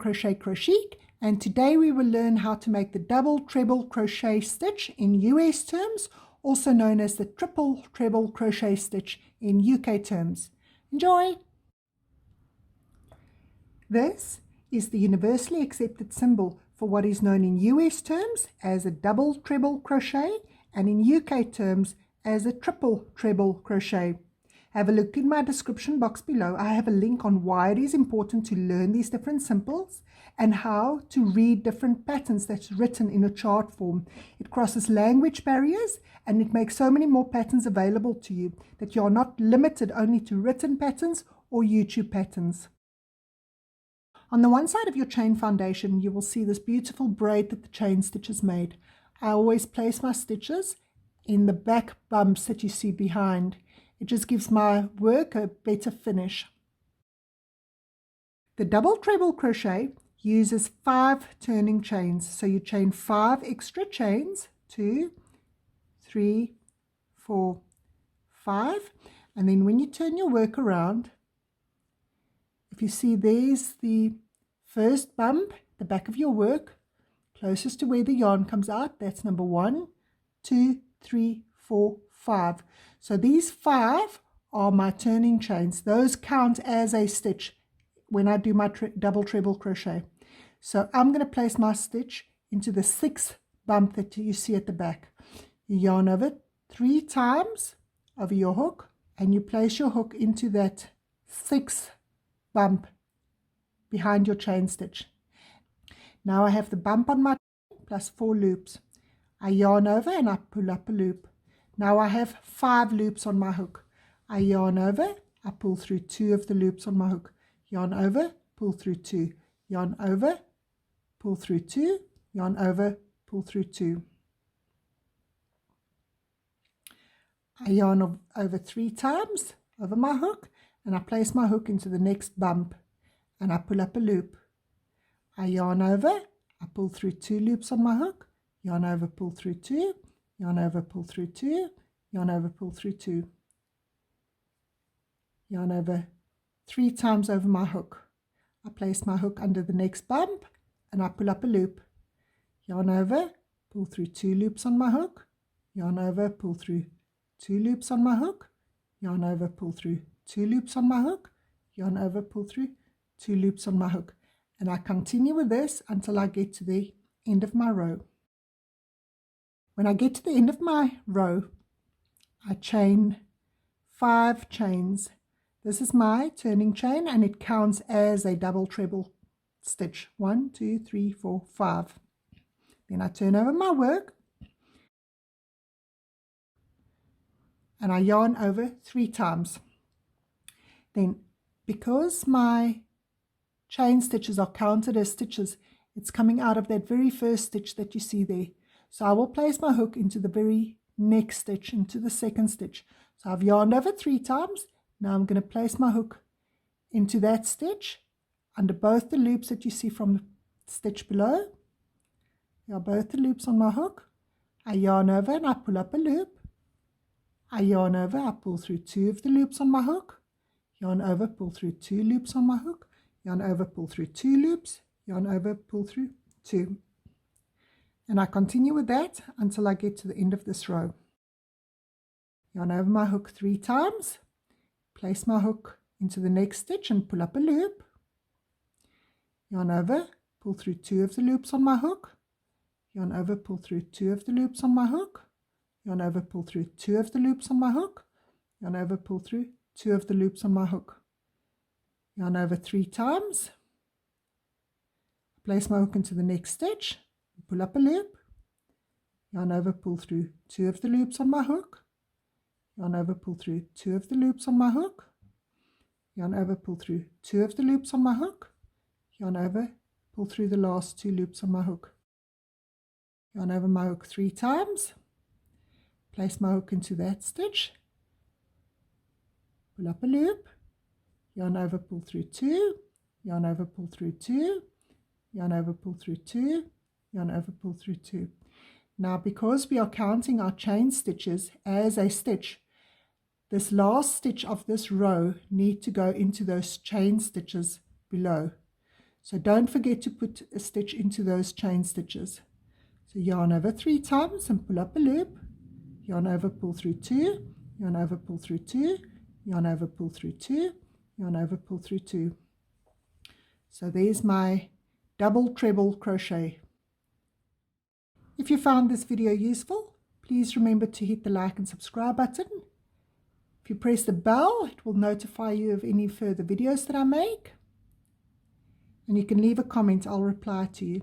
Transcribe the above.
Crochet Crochic, and today we will learn how to make the double treble crochet stitch in US terms, also known as the triple treble crochet stitch in UK terms. Enjoy! This is the universally accepted symbol for what is known in US terms as a double treble crochet and in UK terms as a triple treble crochet. Have a look in my description box below. I have a link on why it is important to learn these different symbols and how to read different patterns that's written in a chart form. It crosses language barriers and it makes so many more patterns available to you that you are not limited only to written patterns or YouTube patterns. On the one side of your chain foundation, you will see this beautiful braid that the chain stitch has made. I always place my stitches in the back bumps that you see behind. It just gives my work a better finish. The double treble crochet uses 5 turning chains. So you chain 5 extra chains, 2, 3, 4, 5. And then when you turn your work around, if you see there's the first bump, the back of your work, closest to where the yarn comes out, that's number 1, 2, 3, 4, 5. So these 5 are my turning chains. Those count as a stitch when I do my double treble crochet. So I'm going to place my stitch into the 6th bump that you see at the back. You yarn over 3 times over your hook and you place your hook into that 6th bump behind your chain stitch. Now I have the bump on my plus 4 loops. I yarn over and I pull up a loop. Now I have 5 loops on my hook. I yarn over, I pull through 2 of the loops on my hook. Yarn over, pull through 2. Yarn over, pull through 2. Yarn over, pull through 2. I yarn over 3 times over my hook and I place my hook into the next bump and I pull up a loop. I yarn over, I pull through 2 loops on my hook. Yarn over, pull through 2. Yarn over, pull through 2, yarn over, pull through 2. Yarn over 3 times over my hook. I place my hook under the next bump and I pull up a loop. Yarn over, pull through 2 loops on my hook. Yarn over, pull through 2 loops on my hook. Yarn over, pull through 2 loops on my hook. Yarn over, pull through 2 loops on my hook. And I continue with this until I get to the end of my row. When I get to the end of my row, I chain 5 chains. This is my turning chain and it counts as a double treble stitch. 1, 2, 3, 4, 5. Then I turn over my work and I yarn over 3 times. Then because my chain stitches are counted as stitches, it's coming out of that very first stitch that you see there. So I will place my hook into the very next stitch, into the 2nd stitch. So I've yarned over 3 times. Now I'm going to place my hook into that stitch under both the loops that you see from the stitch below. There are both the loops on my hook. I yarn over and I pull up a loop. I yarn over, I pull through 2 of the loops on my hook. Yarn over, pull through 2 loops on my hook. Yarn over, pull through 2 loops. Yarn over, pull through 2. And I continue with that until I get to the end of this row. Yarn over my hook 3 times, place my hook into the next stitch and pull up a loop. Yarn over, pull through 2 of the loops on my hook. Yarn over, pull through 2 of the loops on my hook. Yarn over, pull through 2 of the loops on my hook. Yarn over, pull through 2 of the loops on my hook. Yarn over 3 times, place my hook into the next stitch. Pull up a loop, yarn over, pull through 2 of the loops on my hook, yarn over, pull through 2 of the loops on my hook, yarn over, pull through 2 of the loops on my hook, yarn over, pull through the last 2 loops on my hook, yarn over my hook 3 times, place my hook into that stitch, pull up a loop, yarn over, pull through 2, yarn over, pull through 2, yarn over, pull through 2, yarn over, pull through 2. Now because we are counting our chain stitches as a stitch, this last stitch of this row need to go into those chain stitches below. So don't forget to put a stitch into those chain stitches. So yarn over 3 times and pull up a loop, yarn over, pull through 2, yarn over, pull through 2, yarn over, pull through 2, yarn over, pull through 2. So there's my double treble crochet. If you found this video useful, please remember to hit the like and subscribe button. If you press the bell, it will notify you of any further videos that I make. And you can leave a comment, I'll reply to you.